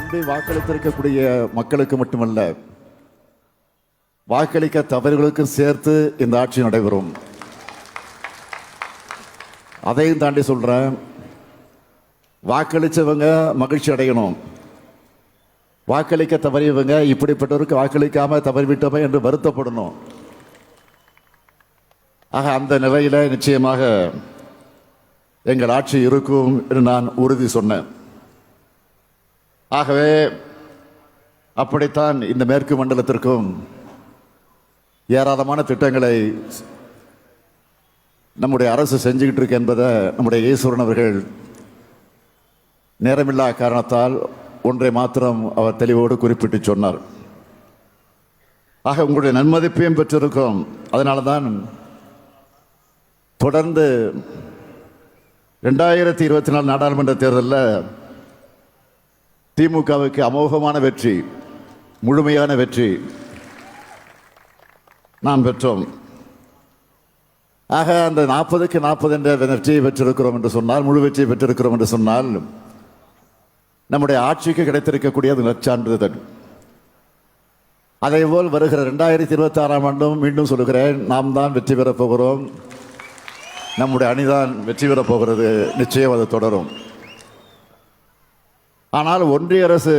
நம்பி வாக்களித்திருக்கக்கூடிய மக்களுக்கு மட்டுமல்ல, வாக்களிக்க தவறுகளுக்கும் சேர்த்து இந்த ஆட்சி நடைபெறும். அதையும் தாண்டி சொல்றேன், வாக்களிச்சவங்க மகிழ்ச்சி அடையணும். வாக்களிக்க தவறியவங்க இப்படிப்பட்டவருக்கு வாக்களிக்காம தவறிவிட்டோமே என்று வருத்தப்படணும். ஆக அந்த நிலையில நிச்சயமாக எங்கள் ஆட்சி இருக்கும் என்று நான் உறுதி சொன்னேன். ஆகவே அப்படித்தான் இந்த மேற்கு மண்டலத்திற்கும் ஏராளமான திட்டங்களை நம்முடைய அரசு செஞ்சுக்கிட்டு இருக்கு என்பதை நம்முடைய ஈஸ்வரன் அவர்கள் நேரமில்லா காரணத்தால் ஒன்றை மாத்திரம் அவர் தெளிவோடு குறிப்பிட்டு சொன்னார். ஆக உங்களுடைய நன்மதிப்பையும் பெற்றிருக்கிறோம். அதனால தான் தொடர்ந்து 2024 நாடாளுமன்ற தேர்தலில் திமுகவுக்கு அமோகமான வெற்றி, முழுமையான வெற்றி நாம் பெற்றோம். ஆக அந்த 40க்கு 40 என்ற வெற்றியை பெற்றிருக்கிறோம் என்று சொன்னால், முழு வெற்றியை பெற்றிருக்கிறோம் என்று சொன்னால், நம்முடைய ஆட்சிக்கு கிடைத்திருக்கக்கூடிய அது நற்சான்றிதழ். அதேபோல் வருகிற 2026 ஆண்டும் மீண்டும் சொல்லுகிறேன், நாம் தான் வெற்றி பெறப் போகிறோம். நம்முடைய அணிதான் வெற்றி பெறப் போகிறது. நிச்சயம் அது தொடரும். ஆனால் ஒன்றிய அரசு,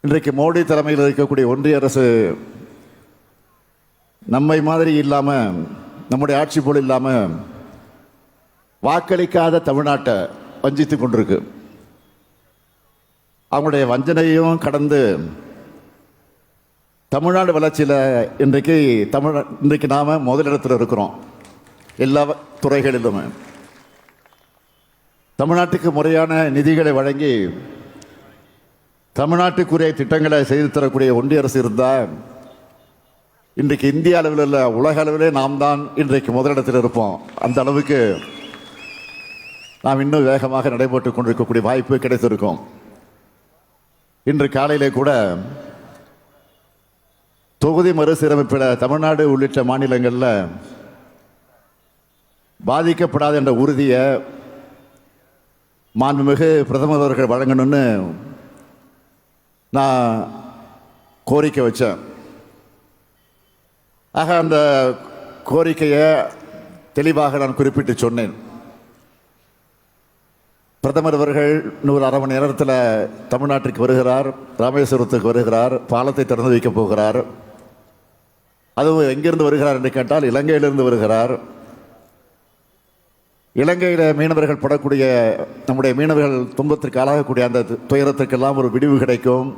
இன்றைக்கு மோடி தலைமையில் இருக்கக்கூடிய ஒன்றிய அரசு நம்மை மாதிரி இல்லாமல், நம்முடைய ஆட்சி போல் இல்லாமல் வாக்களிக்காத தமிழ்நாட்டை வஞ்சித்து கொண்டிருக்கு. அவங்களுடைய வஞ்சனையும் கடந்து தமிழ்நாடு வளர்ச்சியில் இன்றைக்கு நாம் முதலிடத்தில் இருக்கிறோம். எல்லா துறைகளிலுமே தமிழ்நாட்டுக்கு முறையான நிதிகளை வழங்கி தமிழ்நாட்டுக்குரிய திட்டங்களை செய்து தரக்கூடிய ஒன்றிய அரசு இருந்தால் இன்றைக்கு இந்திய அளவில் இல்லை, உலக அளவிலே நாம் தான் இன்றைக்கு முதலிடத்தில் இருப்போம். அந்த அளவுக்கு நாம் இன்னும் வேகமாக நடைபெற்று கொண்டிருக்கக்கூடிய வாய்ப்பு கிடைத்திருக்கும். இன்று காலையிலே கூட தொகுதி மறுசீரமைப்பில் தமிழ்நாடு உள்ளிட்ட மாநிலங்களில் பாதிக்கப்படாத என்ற உறுதியை மாண்புமிகு பிரதமர் அவர்கள் வழங்கணும்னு நான் கோரிக்கை வச்சேன். ஆக அந்த கோரிக்கையை தெளிவாக நான் குறிப்பிட்டு சொன்னேன். பிரதமர் அவர்கள் இன்னொரு அரை மணி நேரத்தில் தமிழ்நாட்டிற்கு வருகிறார், ராமேஸ்வரத்துக்கு வருகிறார், பாலத்தை திறந்து வைக்கப் போகிறார். அதுவும் எங்கிருந்து வருகிறார் என்று கேட்டால் இலங்கையிலிருந்து வருகிறார். இலங்கையில் மீனவர்கள் படக்கூடிய, நம்முடைய மீனவர்கள் துன்பத்திற்கு ஆளாகக்கூடிய அந்த துயரத்திற்கெல்லாம் ஒரு விடிவு கிடைக்கும்.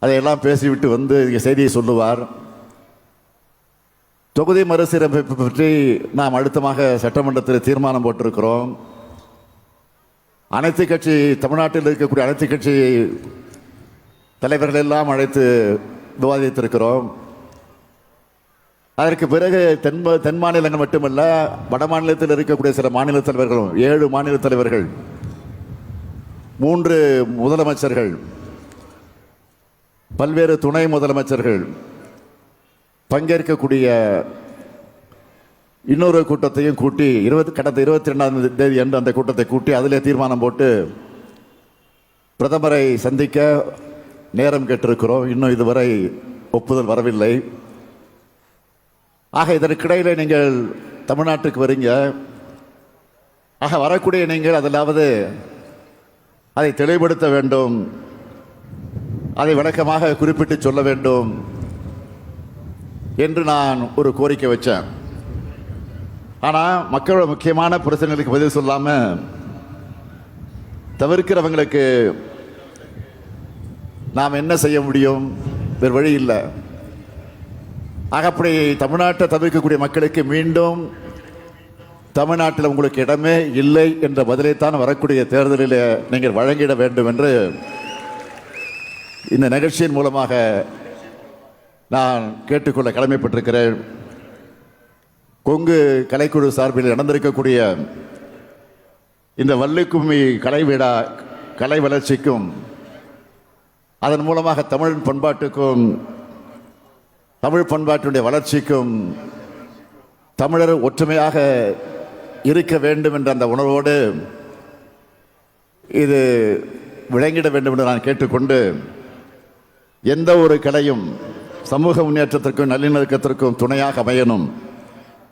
அதையெல்லாம் பேசிவிட்டு வந்து செய்தியை சொல்லுவார். தொகுதி மறுசீரமைப்பு பற்றி நாம் அழுத்தமாக சட்டமன்றத்தில் தீர்மானம் போட்டிருக்கிறோம். அனைத்து கட்சி, தமிழ்நாட்டில் இருக்கக்கூடிய அனைத்து கட்சி தலைவர்கள் எல்லாம் அழைத்து விவாதித்திருக்கிறோம். அதற்கு பிறகு தென் மாநிலங்கள் மட்டுமல்ல, வட மாநிலத்தில் இருக்கக்கூடிய சில மாநில தலைவர்களும், 7 மாநில தலைவர்கள், 3 முதலமைச்சர்கள், பல்வேறு துணை முதலமைச்சர்கள் பங்கேற்கக்கூடிய இன்னொரு கூட்டத்தையும் கூட்டி கடந்த 22ஆம் தேதி அன்று அந்த கூட்டத்தை கூட்டி அதிலே தீர்மானம் போட்டு பிரதமரை சந்திக்க நேரம் கேட்டிருக்கிறோம். இன்னும் இதுவரை ஒப்புதல் வரவில்லை. ஆக இதற்கிடையிலே நீங்கள் தமிழ்நாட்டுக்கு வரீங்க. ஆக வரக்கூடிய நீங்கள் அதிலாவது அதை தெளிவுபடுத்த வேண்டும், அதை விளக்கமாக குறிப்பிட்டு சொல்ல வேண்டும் என்று நான் ஒரு கோரிக்கை வச்சேன். ஆனால் மக்களோட முக்கியமான பிரச்சனைகளுக்கு பதில் சொல்லாமல் தவிர்க்கிறவங்களுக்கு நாம் என்ன செய்ய முடியும்? வேறு வழி இல்லை. ஆக அப்படி தமிழ்நாட்டை தவிர்க்கக்கூடிய மக்களுக்கு மீண்டும் தமிழ்நாட்டில் உங்களுக்கு இடமே இல்லை என்ற பதிலைத்தான் வரக்கூடிய தேர்தலில் நீங்கள் வழங்கிட வேண்டும் என்று இந்த நிகழ்ச்சியின் மூலமாக நான் கேட்டுக்கொள்ள கடமைப்பட்டிருக்கிறேன். கொங்கு கலைக்குழு சார்பில் நடந்திருக்கக்கூடிய இந்த வள்ளிக்கும்மி கலை விழா கலை வளர்ச்சிக்கும் அதன் மூலமாக தமிழ் பண்பாட்டுக்கும் தமிழ் பண்பாட்டுடைய வளர்ச்சிக்கும் தமிழர் ஒற்றுமையாக இருக்க வேண்டும் என்ற அந்த உணர்வோடு இது விளங்கிட வேண்டும் என்று நான் கேட்டுக்கொண்டு, எந்த ஒரு கலையும் சமூக முன்னேற்றத்திற்கும் நல்லிணக்கத்திற்கும் துணையாக அமையணும்.